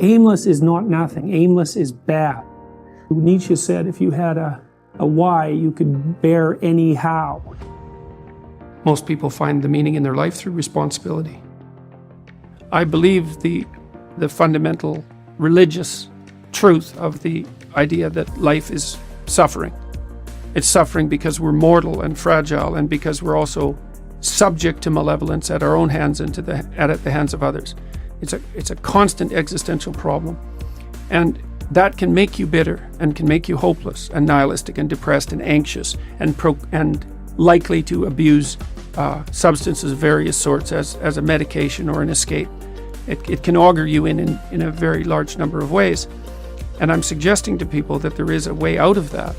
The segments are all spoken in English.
Aimless is not nothing. Aimless is bad. Nietzsche said if you had a why, you could bear any how. Most people find the meaning in their life through responsibility. I believe the fundamental religious truth of the idea that life is suffering. It's suffering because we're mortal and fragile, and because we're also subject to malevolence at our own hands and at the hands of others. It's a constant existential problem. And that can make you bitter and can make you hopeless and nihilistic and depressed and anxious and likely to abuse substances of various sorts as a medication or an escape. It can augur you in a very large number of ways. And I'm suggesting to people that there is a way out of that.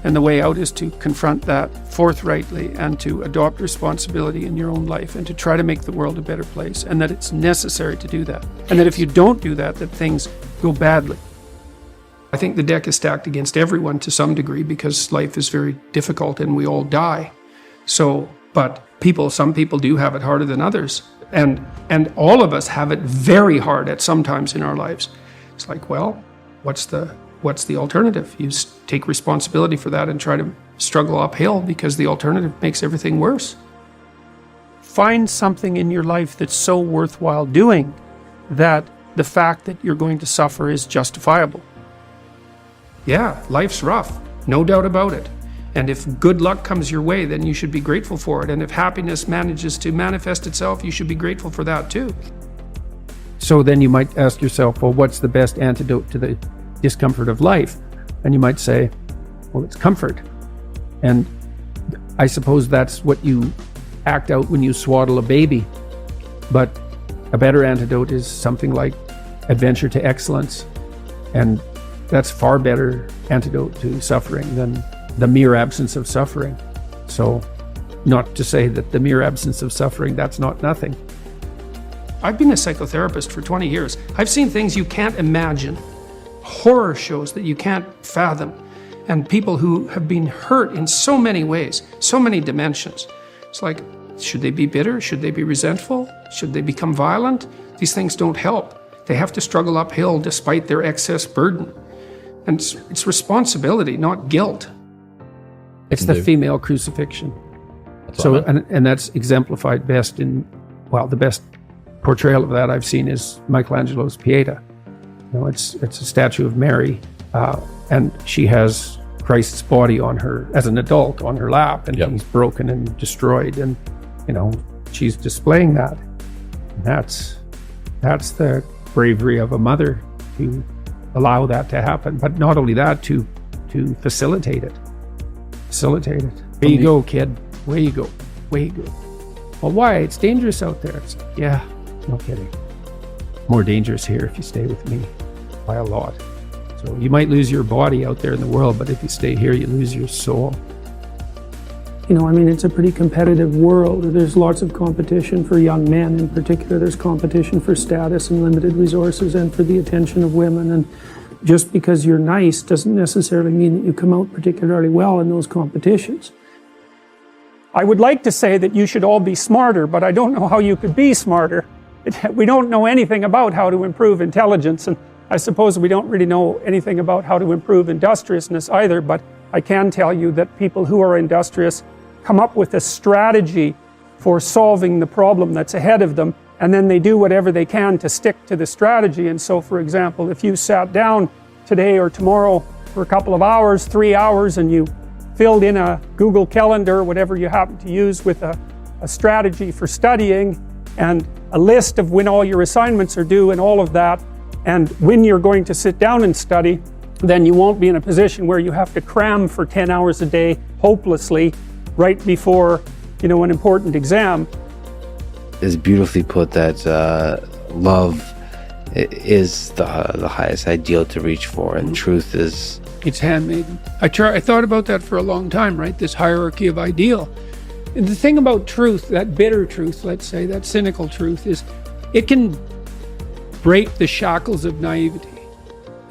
And the way out is to confront that forthrightly and to adopt responsibility in your own life and to try to make the world a better place, and that it's necessary to do that. And that if you don't do that, that things go badly. I think the deck is stacked against everyone to some degree because life is very difficult and we all die. But some people do have it harder than others. And all of us have it very hard at some times in our lives. It's like, well, what's the alternative? You take responsibility for that and try to struggle uphill, because the alternative makes everything worse. Find something in your life that's so worthwhile doing that the fact that you're going to suffer is justifiable. Yeah, life's rough, no doubt about it. And if good luck comes your way, then you should be grateful for it. And if happiness manages to manifest itself, you should be grateful for that too. So then you might ask yourself, well, what's the best antidote to the discomfort of life? And you might say, well, it's comfort. And I suppose that's what you act out when you swaddle a baby. But a better antidote is something like adventure to excellence. And that's far better antidote to suffering than the mere absence of suffering. So not to say that the mere absence of suffering, that's not nothing. I've been a psychotherapist for 20 years. I've seen things you can't imagine, horror shows that you can't fathom, and people who have been hurt in so many ways, so many dimensions. It's like, should they be bitter? Should they be resentful? Should they become violent? These things don't help. They have to struggle uphill despite their excess burden. And it's responsibility, not guilt. It's the female crucifixion. And that's exemplified best in, well, the best portrayal of that I've seen is Michelangelo's Pieta. You know, it's a statue of Mary, and she has Christ's body on her, as an adult, on her lap, and he's broken and destroyed, and she's displaying that. And that's the bravery of a mother to allow that to happen, but not only that, to facilitate it. Where you go, kid. Where you go. Well, why? It's dangerous out there. It's like, yeah, no kidding. More dangerous here if you stay with me by a lot. So you might lose your body out there in the world, but if you stay here, you lose your soul. It's a pretty competitive world. There's lots of competition for young men in particular. There's competition for status and limited resources and for the attention of women. And just because you're nice doesn't necessarily mean that you come out particularly well in those competitions. I would like to say that you should all be smarter, but I don't know how you could be smarter. We don't know anything about how to improve intelligence, and I suppose we don't really know anything about how to improve industriousness either, but I can tell you that people who are industrious come up with a strategy for solving the problem that's ahead of them, and then they do whatever they can to stick to the strategy. And so, for example, if you sat down today or tomorrow for a couple of hours, 3 hours, and you filled in a Google Calendar, whatever you happen to use, with a strategy for studying and a list of when all your assignments are due and all of that, and when you're going to sit down and study, then you won't be in a position where you have to cram for 10 hours a day hopelessly right before, an important exam. It's beautifully put that love is the highest ideal to reach for, and truth is... It's handmaiden. I thought about that for a long time, right? This hierarchy of ideal. And the thing about truth, that bitter truth, let's say, that cynical truth, is it can break the shackles of naivety.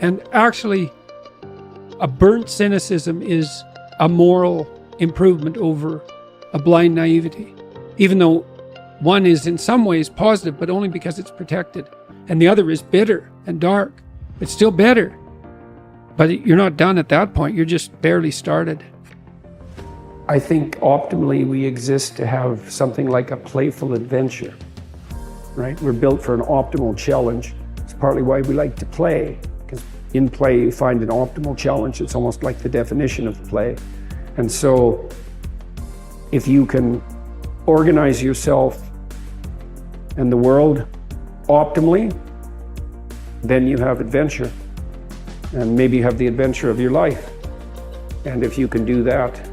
And actually, a burnt cynicism is a moral improvement over a blind naivety. Even though One is in some ways positive, but only because it's protected. And the other is bitter and dark. It's still bitter. But you're not done at that point. You're just barely started. I think optimally we exist to have something like a playful adventure, right? We're built for an optimal challenge. It's partly why we like to play, because in play you find an optimal challenge. It's almost like the definition of play. And so if you can organize yourself and the world optimally, then you have adventure. And maybe you have the adventure of your life. And if you can do that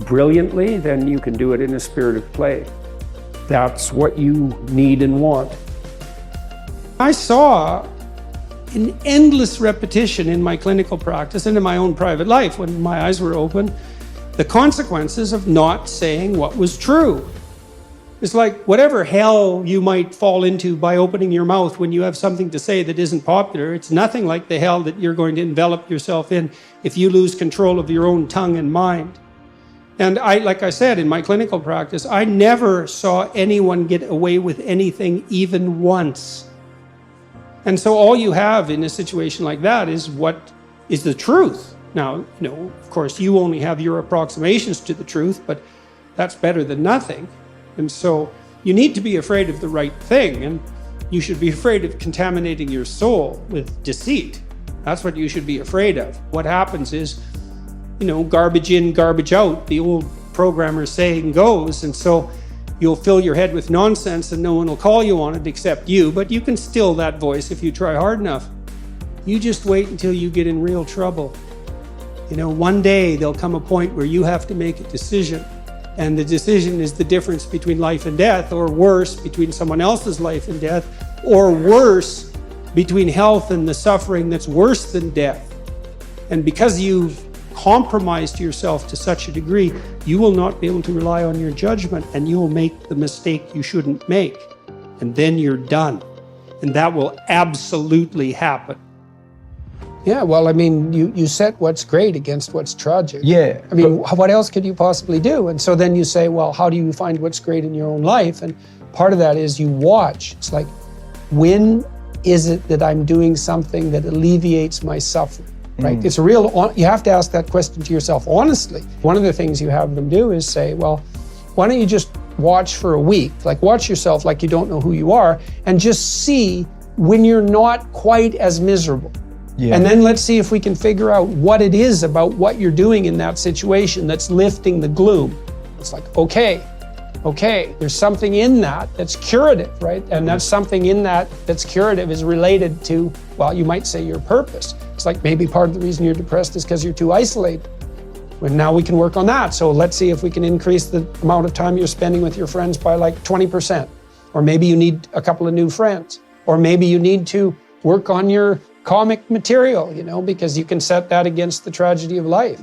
brilliantly, then you can do it in a spirit of play. That's what you need and want. I saw an endless repetition in my clinical practice and in my own private life when my eyes were open, the consequences of not saying what was true. It's like whatever hell you might fall into by opening your mouth when you have something to say that isn't popular, it's nothing like the hell that you're going to envelop yourself in if you lose control of your own tongue and mind. And like I said, in my clinical practice, I never saw anyone get away with anything even once. And so all you have in a situation like that is what is the truth. Now, of course, you only have your approximations to the truth, but that's better than nothing. And so you need to be afraid of the right thing, and you should be afraid of contaminating your soul with deceit. That's what you should be afraid of. What happens is, garbage in, garbage out, the old programmer saying goes, and so you'll fill your head with nonsense and no one will call you on it except you, but you can still that voice if you try hard enough. You just wait until you get in real trouble. One day there'll come a point where you have to make a decision, and the decision is the difference between life and death, or worse, between someone else's life and death, or worse, between health and the suffering that's worse than death. And because you've compromised yourself to such a degree, you will not be able to rely on your judgment, and you will make the mistake you shouldn't make. And then you're done. And that will absolutely happen. Yeah, well, you set what's great against what's tragic. Yeah. What else could you possibly do? And so then you say, well, how do you find what's great in your own life? And part of that is you watch. It's like, when is it that I'm doing something that alleviates my suffering? Right? It's you have to ask that question to yourself honestly. One of the things you have them do is say, well, why don't you just watch for a week? Like, watch yourself like you don't know who you are, and just see when you're not quite as miserable. Yeah. And then let's see if we can figure out what it is about what you're doing in that situation that's lifting the gloom. It's like, okay, there's something in that that's curative, right? And that's something in that that's curative is related to, well, you might say your purpose. It's like maybe part of the reason you're depressed is because you're too isolated. Well, now we can work on that. So let's see if we can increase the amount of time you're spending with your friends by like 20%. Or maybe you need a couple of new friends. Or maybe you need to work on your comic material, because you can set that against the tragedy of life.